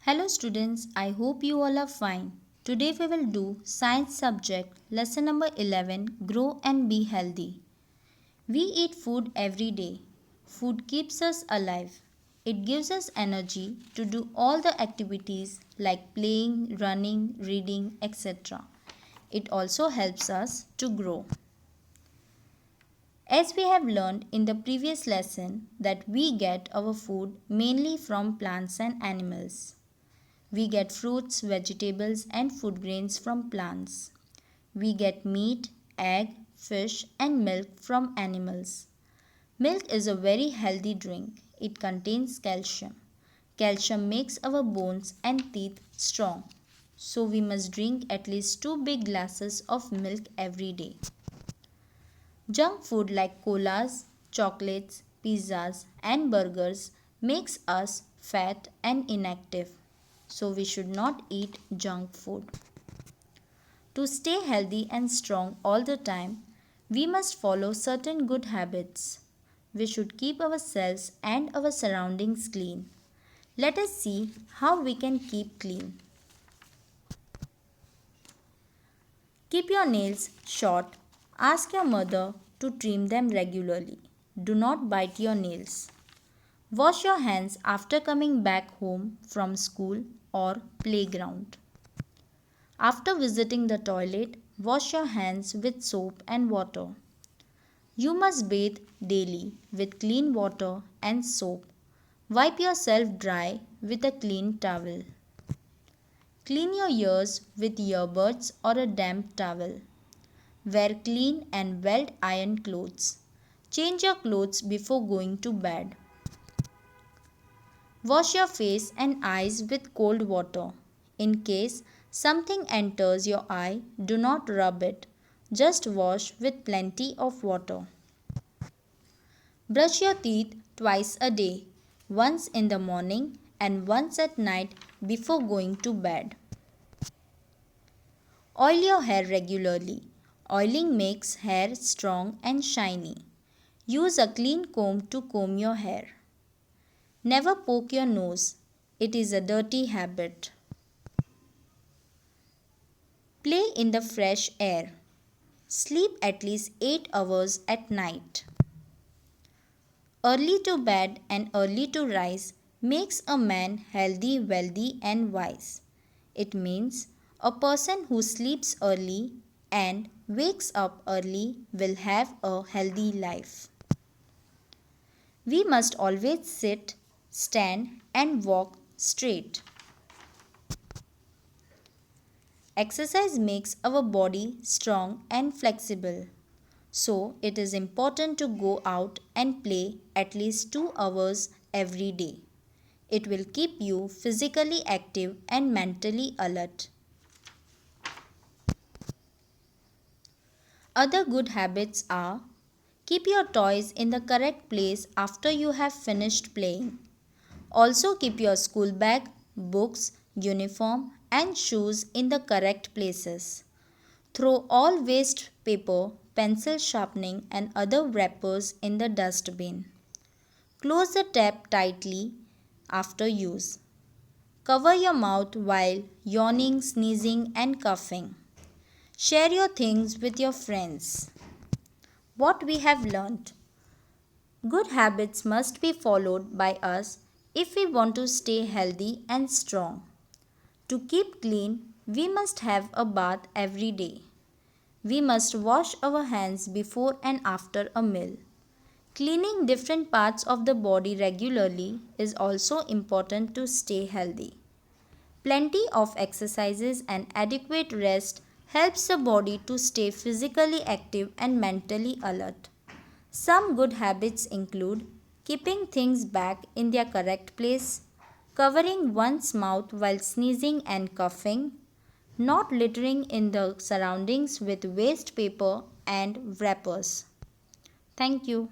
Hello students, I hope you all are fine. Today we will do science subject lesson number 11, grow and be healthy. We eat food every day. Food keeps us alive. It gives us energy to do all the activities like playing, running, reading, etc. It also helps us to grow. As we have learned in the previous lesson that we get our food mainly from plants and animals. We get fruits, vegetables, and food grains from plants. We get meat, egg, fish, and milk from animals. Milk is a very healthy drink. It contains calcium. Calcium makes our bones and teeth strong. So we must drink at least 2 big glasses of milk every day. Junk food like colas, chocolates, pizzas, and burgers makes us fat and inactive. So we should not eat junk food. To stay healthy and strong all the time, we must follow certain good habits. We should keep ourselves and our surroundings clean. Let us see how we can keep clean. Keep your nails short. Ask your mother to trim them regularly. Do not bite your nails. Wash your hands after coming back home from school or playground. After visiting the toilet, wash your hands with soap and water. You must bathe daily with clean water and soap. Wipe yourself dry with a clean towel. Clean your ears with earbuds or a damp towel. Wear clean and well-ironed clothes. Change your clothes before going to bed. Wash your face and eyes with cold water. In case something enters your eye, do not rub it. Just wash with plenty of water. Brush your teeth twice a day, once in the morning and once at night before going to bed. Oil your hair regularly. Oiling makes hair strong and shiny. Use a clean comb to comb your hair. Never poke your nose. It is a dirty habit. Play in the fresh air. Sleep at least 8 hours at night. Early to bed and early to rise makes a man healthy, wealthy, and wise. It means a person who sleeps early and wakes up early will have a healthy life. We must always sit, stand, and walk straight. Exercise makes our body strong and flexible. So, it is important to go out and play at least 2 hours every day. It will keep you physically active and mentally alert. Other good habits are: keep your toys in the correct place after you have finished playing. Also keep your school bag, books, uniform and shoes in the correct places. Throw all waste paper, pencil sharpening and other wrappers in the dustbin. Close the tap tightly after use. Cover your mouth while yawning, sneezing and coughing. Share your things with your friends. What we have learnt. Good habits must be followed by us if we want to stay healthy and strong. To keep clean, we must have a bath every day. We must wash our hands before and after a meal. Cleaning different parts of the body regularly is also important to stay healthy. Plenty of exercises and adequate rest helps the body to stay physically active and mentally alert. Some good habits include keeping things back in their correct place, covering one's mouth while sneezing and coughing, not littering in the surroundings with waste paper and wrappers. Thank you.